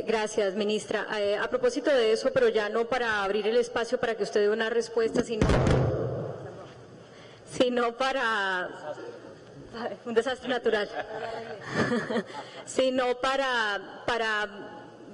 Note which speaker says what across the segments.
Speaker 1: Gracias, ministra. A propósito de eso, pero ya no para abrir el espacio para que usted dé una respuesta, sino para un desastre natural, sino para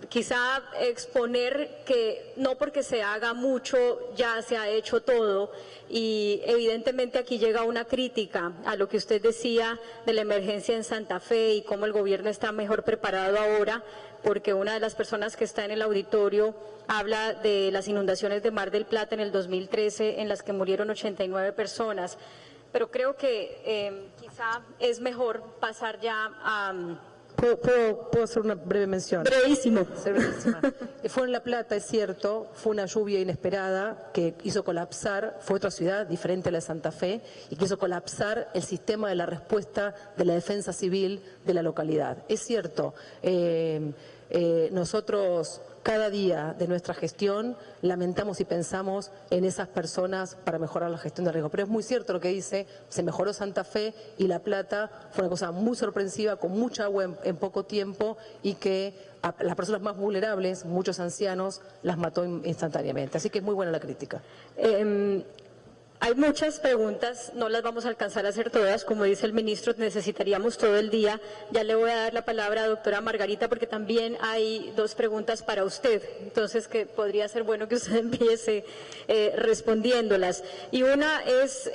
Speaker 1: quizá exponer que no porque se haga mucho ya se ha hecho todo, y evidentemente aquí llega una crítica a lo que usted decía de la emergencia en Santa Fe y cómo el gobierno está mejor preparado ahora, porque una de las personas que está en el auditorio habla de las inundaciones de Mar del Plata en el 2013 en las que murieron 89 personas, pero creo que quizá es mejor pasar ya a...
Speaker 2: ¿Puedo hacer una breve mención?
Speaker 1: Brevísimo.
Speaker 2: Fue en La Plata, es cierto, fue una lluvia inesperada que hizo colapsar, fue otra ciudad diferente a la de Santa Fe, y que hizo colapsar el sistema de la respuesta de la defensa civil de la localidad. Es cierto, nosotros cada día de nuestra gestión lamentamos y pensamos en esas personas para mejorar la gestión de riesgo. Pero es muy cierto lo que dice, se mejoró Santa Fe y La Plata fue una cosa muy sorpresiva, con mucha agua en poco tiempo, y que a las personas más vulnerables, muchos ancianos, las mató instantáneamente. Así que es muy buena la crítica.
Speaker 1: Hay muchas preguntas, no las vamos a alcanzar a hacer todas, como dice el ministro, necesitaríamos todo el día. Ya le voy a dar la palabra a doctora Margarita, porque también hay dos preguntas para usted, entonces que podría ser bueno que usted empiece respondiéndolas. Y una es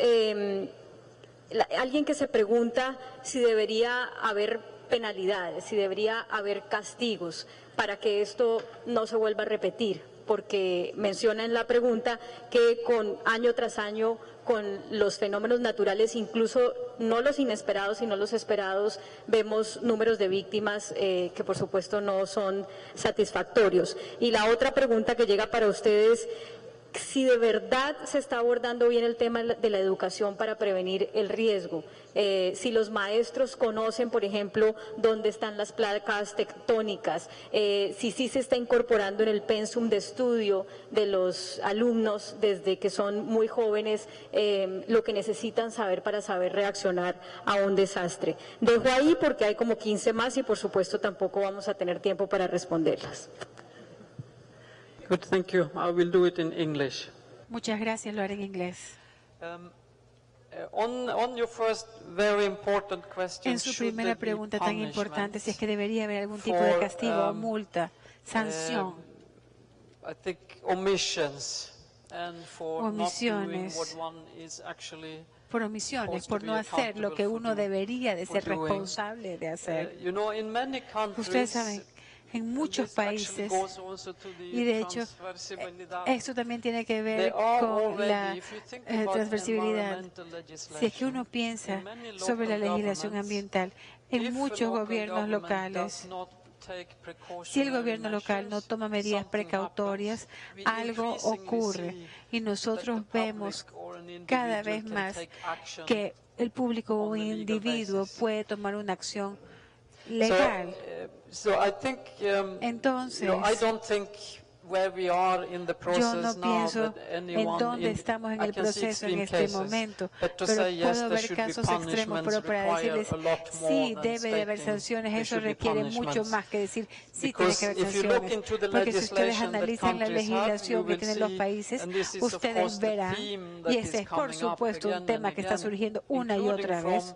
Speaker 1: alguien que se pregunta si debería haber penalidades, si debería haber castigos para que esto no se vuelva a repetir, porque menciona en la pregunta que año tras año con los fenómenos naturales, incluso no los inesperados sino los esperados, vemos números de víctimas que por supuesto no son satisfactorios. Y la otra pregunta que llega para ustedes, si de verdad se está abordando bien el tema de la educación para prevenir el riesgo, si los maestros conocen, por ejemplo, dónde están las placas tectónicas, si sí se está incorporando en el pensum de estudio de los alumnos desde que son muy jóvenes lo que necesitan saber para saber reaccionar a un desastre. Dejo ahí porque hay como 15 más y por supuesto tampoco vamos a tener tiempo para responderlas.
Speaker 3: Good, thank you. I will do it in English.
Speaker 4: Muchas gracias, lo haré en inglés.
Speaker 3: On your first very important question,
Speaker 4: En su primera pregunta tan importante, si es que debería haber algún tipo de castigo o multa, sanción.
Speaker 3: I think omissions and for
Speaker 4: Omisiones.
Speaker 3: not doing what one is actually
Speaker 4: Por omisiones, por no hacer lo que uno debería de ser responsable de hacer.
Speaker 3: you know, in many countries,
Speaker 4: Ustedes saben, en muchos países, y de hecho esto también tiene que ver con la transversibilidad. Si es que uno piensa sobre la legislación ambiental, en muchos gobiernos locales, si el gobierno local no toma medidas precautorias, algo ocurre, y nosotros vemos cada vez más que el público o un individuo puede tomar una acción legal. Entonces, yo no pienso en dónde estamos en el proceso en este momento, pero puedo ver casos extremos, pero para decirles sí, debe de haber sanciones, eso requiere mucho más que decir sí, tiene que haber sanciones, porque si ustedes analizan la legislación que tienen los países, ustedes verán, y ese es por supuesto un tema que está surgiendo una y otra vez,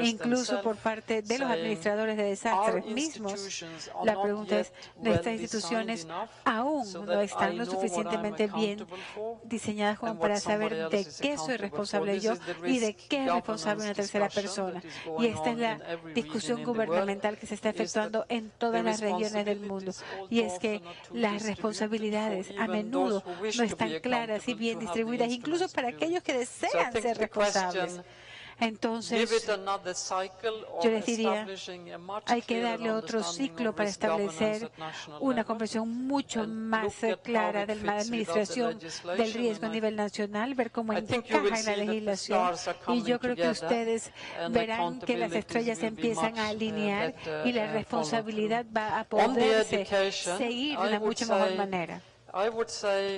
Speaker 4: incluso por parte de los administradores de desastres mismos. La pregunta es, ¿nuestras instituciones aún no están lo suficientemente bien diseñadas como para saber de qué soy responsable yo y de qué es responsable una tercera persona? Y esta es la discusión gubernamental que se está efectuando en todas las regiones del mundo. Y es que las responsabilidades a menudo no están claras y bien distribuidas, incluso para aquellos que desean ser responsables. Entonces, yo les diría, hay que darle otro ciclo para establecer una comprensión mucho más clara de la administración del riesgo a nivel nacional, ver cómo encaja en la legislación. Y yo creo que ustedes verán que las estrellas empiezan a alinear y la responsabilidad va a poderse seguir de una mucho mejor manera.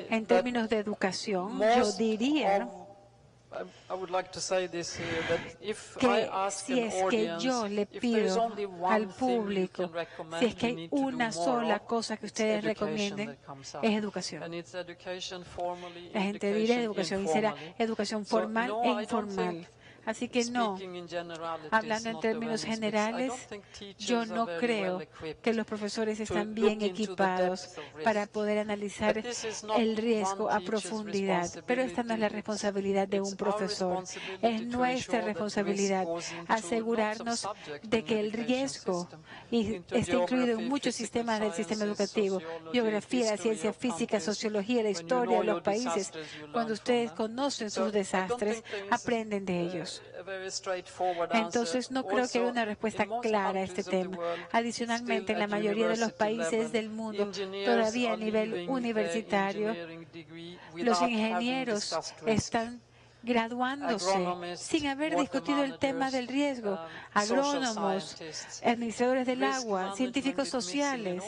Speaker 4: En términos de educación, yo diría que si es que yo le pido al público, si es que hay una sola cosa que ustedes recomienden, es educación. La gente dirá educación y será educación formal e informal. Así que no, hablando en términos generales, yo no creo que los profesores están bien equipados para poder analizar el riesgo a profundidad. Pero esta no es la responsabilidad de un profesor. Es nuestra responsabilidad asegurarnos de que el riesgo esté incluido en muchos sistemas del sistema educativo. Biografía, la ciencia física, sociología, la historia de los países. Cuando ustedes conocen sus desastres, aprenden de ellos. Entonces, no creo que haya una respuesta clara a este tema. Adicionalmente, en la mayoría de los países del mundo, todavía a nivel universitario, los ingenieros están graduándose sin haber discutido el tema del riesgo. Agrónomos, administradores del agua, científicos sociales.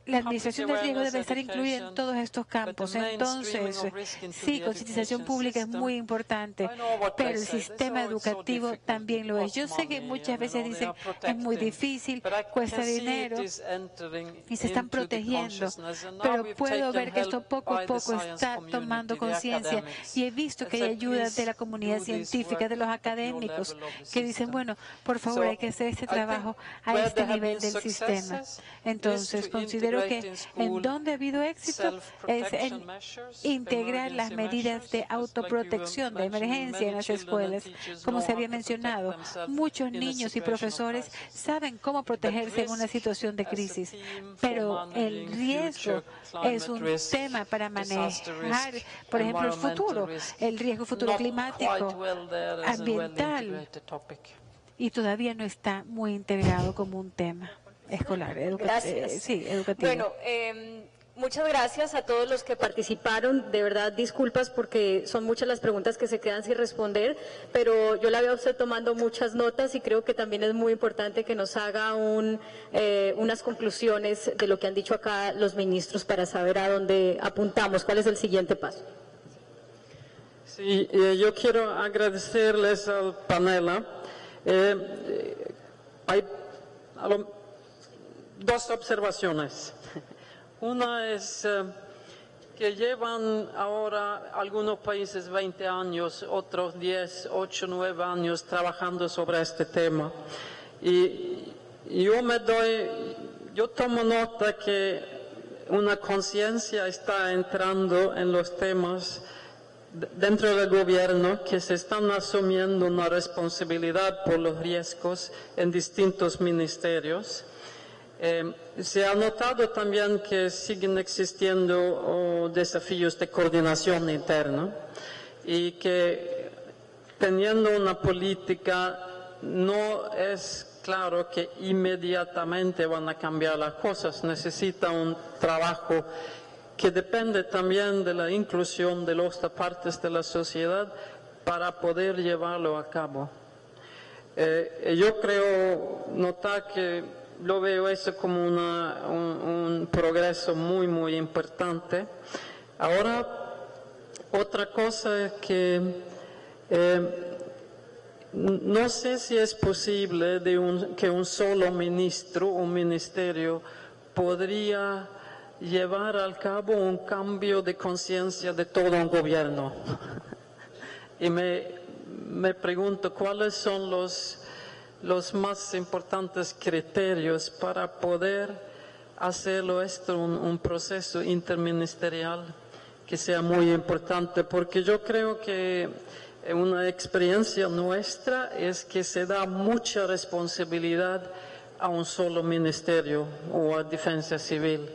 Speaker 4: La administración del riesgo debe estar incluida en todos estos campos. Entonces, sí, concientización pública es muy importante, pero el sistema educativo también lo es. Yo sé que muchas veces dicen es muy difícil, cuesta dinero y se están protegiendo, pero puedo ver que esto poco a poco está tomando conciencia y he visto que hay ayuda de la comunidad científica, de los académicos, que dicen, bueno, por favor, hay que hacer este trabajo a este nivel del sistema. Entonces, considero que en donde ha habido éxito es en integrar las medidas de autoprotección, de emergencia en las escuelas. Como se había mencionado, muchos niños y profesores saben cómo protegerse en una situación de crisis, pero el riesgo es un tema para manejar, por ejemplo, el futuro, el riesgo futuro climático, ambiental, y todavía no está muy integrado como un tema escolar, sí, educativo.
Speaker 1: Bueno, muchas gracias a todos los que participaron. De verdad, disculpas porque son muchas las preguntas que se quedan sin responder, pero yo la veo a usted tomando muchas notas y creo que también es muy importante que nos haga unas conclusiones de lo que han dicho acá los ministros para saber a dónde apuntamos, cuál es el siguiente paso.
Speaker 3: Sí, yo quiero agradecerles al panel. Hay dos observaciones. Una es que llevan ahora algunos países 20 años, otros 10, 8, 9 años trabajando sobre este tema. Y yo tomo nota que una conciencia está entrando en los temas dentro del gobierno, que se están asumiendo una responsabilidad por los riesgos en distintos ministerios. Se ha notado también que siguen existiendo desafíos de coordinación interna y que teniendo una política no es claro que inmediatamente van a cambiar las cosas. Necesita un trabajo que depende también de la inclusión de las partes de la sociedad para poder llevarlo a cabo. Yo creo notar que lo veo eso como un progreso muy, muy importante. Ahora, otra cosa es que no sé si es posible que un solo ministro o ministerio podría llevar a cabo un cambio de conciencia de todo un gobierno. Y me pregunto cuáles son los más importantes criterios para poder hacerlo esto un proceso interministerial que sea muy importante, porque yo creo que una experiencia nuestra es que se da mucha responsabilidad a un solo ministerio o a Defensa Civil.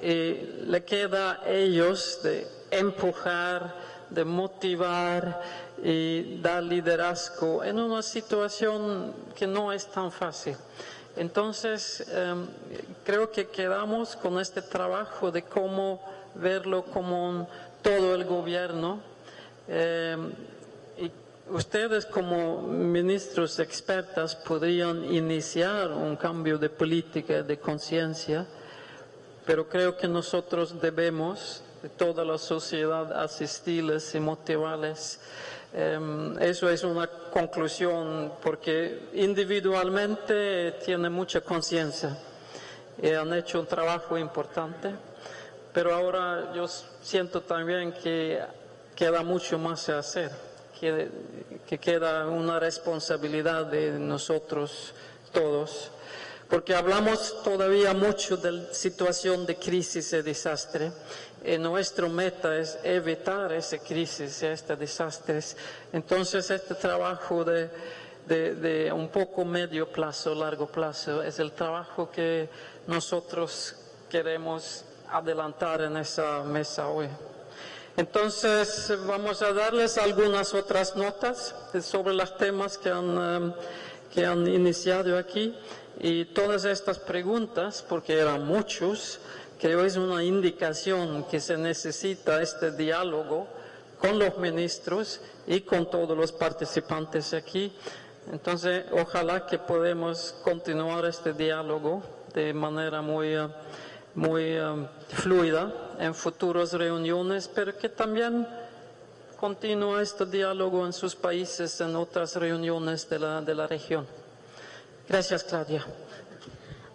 Speaker 3: Le queda a ellos de empujar, de motivar y dar liderazgo en una situación que no es tan fácil. Entonces, creo que quedamos con este trabajo de cómo verlo como todo el gobierno. Y ustedes como ministros expertas podrían iniciar un cambio de política, de conciencia, pero creo que nosotros debemos de toda la sociedad, asistirles y motivarles. Eso es una conclusión porque individualmente tienen mucha conciencia y han hecho un trabajo importante, pero ahora yo siento también que queda mucho más a hacer, que queda una responsabilidad de nosotros todos, porque hablamos todavía mucho de la situación de crisis y desastre. Nuestra meta es evitar esa crisis y estos desastres. Entonces, este trabajo de un poco medio plazo, largo plazo, es el trabajo que nosotros queremos adelantar en esa mesa hoy. Entonces, vamos a darles algunas otras notas sobre los temas que han iniciado aquí. Y todas estas preguntas, porque eran muchos, creo es una indicación que se necesita este diálogo con los ministros y con todos los participantes aquí. Entonces, ojalá que podamos continuar este diálogo de manera muy fluida en futuras reuniones, pero que también continúe este diálogo en sus países, en otras reuniones de la región. Gracias, Claudia.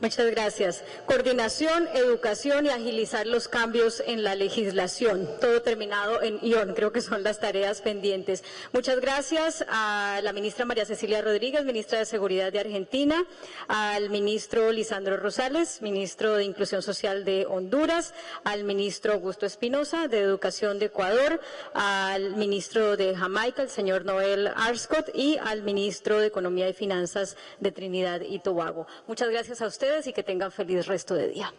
Speaker 1: Muchas gracias. Coordinación, educación y agilizar los cambios en la legislación. Todo terminado en ION, creo que son las tareas pendientes. Muchas gracias a la ministra María Cecilia Rodríguez, ministra de Seguridad de Argentina, al ministro Lisandro Rosales, ministro de Inclusión Social de Honduras, al ministro Augusto Espinosa, de Educación de Ecuador, al ministro de Jamaica, el señor Noel Arscott, y al ministro de Economía y Finanzas de Trinidad y Tobago. Muchas gracias a ustedes y que tengan feliz resto de día.